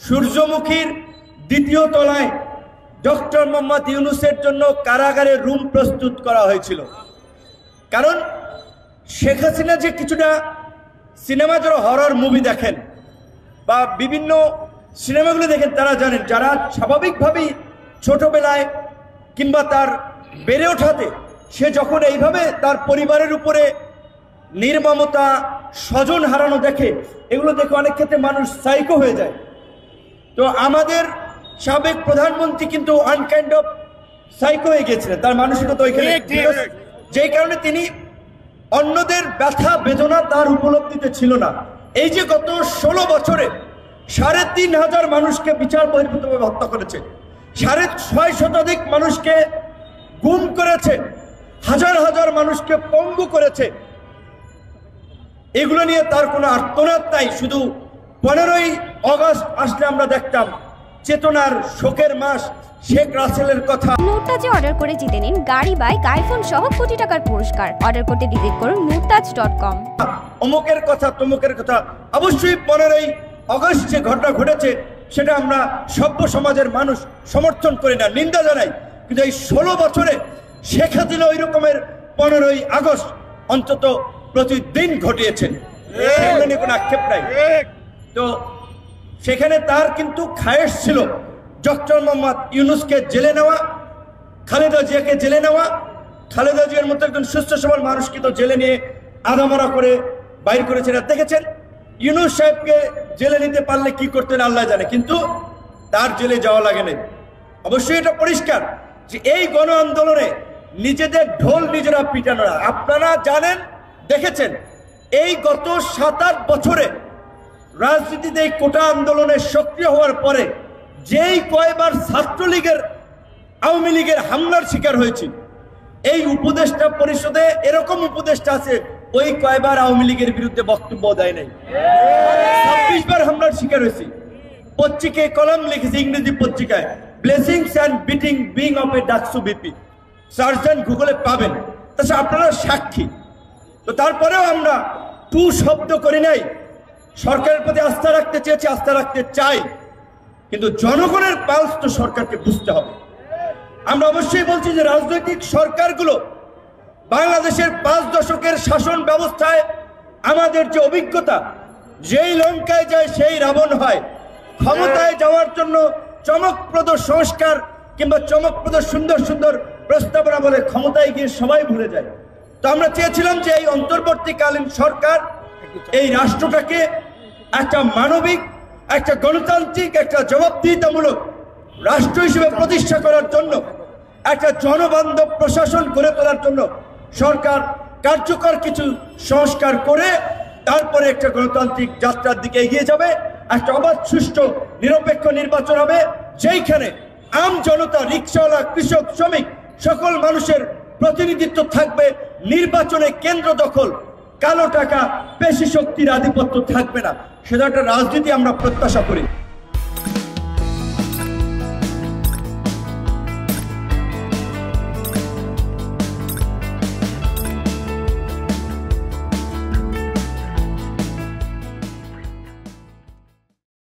সূর্যমুখীর দ্বিতীয় তলায় ডক্টর মোহাম্মদ ইউনূসের জন্য কারাগারে রুম প্রস্তুত করা হয়েছিল। কারণ শেখ হাসিনা যে কিছুটা সিনেমা যারা হরর মুভি দেখেন বা বিভিন্ন সিনেমাগুলো দেখেন তারা জানেন, যারা স্বাভাবিকভাবেই ছোটবেলায় কিংবা তার বেড়ে ওঠাতে সে যখন এইভাবে তার পরিবারের উপরে নির্মমতা, স্বজন হারানো দেখে, এগুলো দেখে অনেক ক্ষেত্রে মানুষ সাইকো হয়ে যায়। তো আমাদের সাবেক প্রধানমন্ত্রী কিন্তু আনকাইন্ড অফ সাইকো হয়ে গিয়েছিলেন, তার মানসিকতা ওইখানে, যেই কারণে তিনি অন্যদের ব্যথা বেদনা তার উপলব্ধিতে ছিল না। এই যে গত 16 বছরে ৩,৫০০ মানুষকে বিচার বহির্ভূতভাবে হত্যা করেছে, ৬৫০ শতাধিক মানুষকে গুম করেছে, হাজার হাজার মানুষকে পঙ্গু করেছে, এগুলো নিয়ে তার কোনো আর্তনাদ নাই। শুধু 15ই আগস্ট আসলে আমরা দেখতাম চেতনার শোকের মাস শেখ রাসেলের কথা। নুরতাজে অর্ডার করে জিতে নিন গাড়ি, বাইক, আইফোন সহ কোটি টাকার পুরস্কার। অর্ডার করতে ভিজিট করুন nurtaj.com। অমুকের কথা তমুকের কথা, অবশ্যই 15ই আগস্ট যে ঘটনা ঘটেছে সেটা আমরা সভ্য সমাজের মানুষ সমর্থন করি না, নিন্দা জানাই। কিন্তু এই 16 বছরে শেখ হাসিনা ওই রকমের 15ই আগস্ট অন্তত প্রতিদিন ঘটিয়েছেন, সেগুলো নিয়ে কোনো আক্ষেপ নাই। তো সেখানে তার কিন্তু খায়েশ ছিল ডক্টর মোহাম্মদ ইউনূসকে জেলে নেওয়া, খালেদা জিয়াকে জেলে নেওয়া। খালেদা জিয়ার মতো একজন সুস্থ সবল মানুষকে তো জেলে নিয়ে আদামরা করে বাইর করেছেন, দেখেছেন। ইউনূস সাহেবকে জেলে নিতে পারলে কি করতেন আল্লাহ জানে, কিন্তু তার জেলে যাওয়া লাগে নাই। অবশ্যই এটা পরিষ্কার যে এই গণ আন্দোলনে নিজেদের ঢোল নিজেরা পিটানো না। আপনারা জানেন, দেখেছেন, এই গত 7-8 বছরে রাজনীতিতে এই কোটা আন্দোলনে সক্রিয় হওয়ার পরে যেই কয়বার ছাত্রলীগের, আওয়ামী লীগের হামলার শিকার হয়েছি, এই উপদেষ্টা পরিষদে এরকম উপদেষ্টা আছে ওই কয়বার আওয়ামী লীগের বিরুদ্ধে বক্তব্য দেয় নাই। 26 বার হামলার শিকার হয়েছি। পত্রিকায় কলাম লিখেছি, ইংরেজি পত্রিকায়, blessings and beating being of a DUCSU VP, search then গুগলে পাবেন। তাছাড়া আপনারা সাক্ষী। তো তারপরেও আমরা টু শব্দ করি নাই। সরকারের প্রতি আস্থা রাখতে চেয়েছি, আস্থা রাখতে চাই, কিন্তু জনগণের পালস তো সরকারকে বুঝতে হবে। আমরা অবশ্যই বলছি যে রাজনৈতিক সরকারগুলো বাংলাদেশের 5 দশকের শাসন ব্যবস্থায় আমাদের যে অভিজ্ঞতা, যেই লঙ্কায় যায় সেই রাবণ হয়। ক্ষমতায় যাওয়ার জন্য চমকপ্রদ সংস্কার কিংবা চমকপ্রদ সুন্দর সুন্দর প্রস্তাবনা বলে ক্ষমতায় গিয়ে সবাই ভুলে যায়। তো আমরা চেয়েছিলাম যে এই অন্তর্বর্তীকালীন সরকার এই রাষ্ট্রটাকে একটা মানবিক, একটা গণতান্ত্রিক, একটা জবাবদিহিতামূলক রাষ্ট্র হিসেবে প্রতিষ্ঠা করার জন্য, একটা জনবান্ধব প্রশাসন গড়ে তোলার জন্য সরকার কার্যকর কিছু সংস্কার করে তারপরে একটা গণতান্ত্রিক যাত্রার দিকে এগিয়ে যাবে। একটা অবাধ, সুষ্ঠু, নিরপেক্ষ নির্বাচন হবে, যেইখানে আম জনতা, রিকশাওয়ালা, কৃষক, শ্রমিক সকল মানুষের প্রতিনিধিত্ব থাকবে। নির্বাচনে কেন্দ্র দখল, কালো টাকা, পেশি শক্তির আধিপত্য থাকবে না। সেটা একটা রাজনীতি আমরা প্রত্যাশা করি।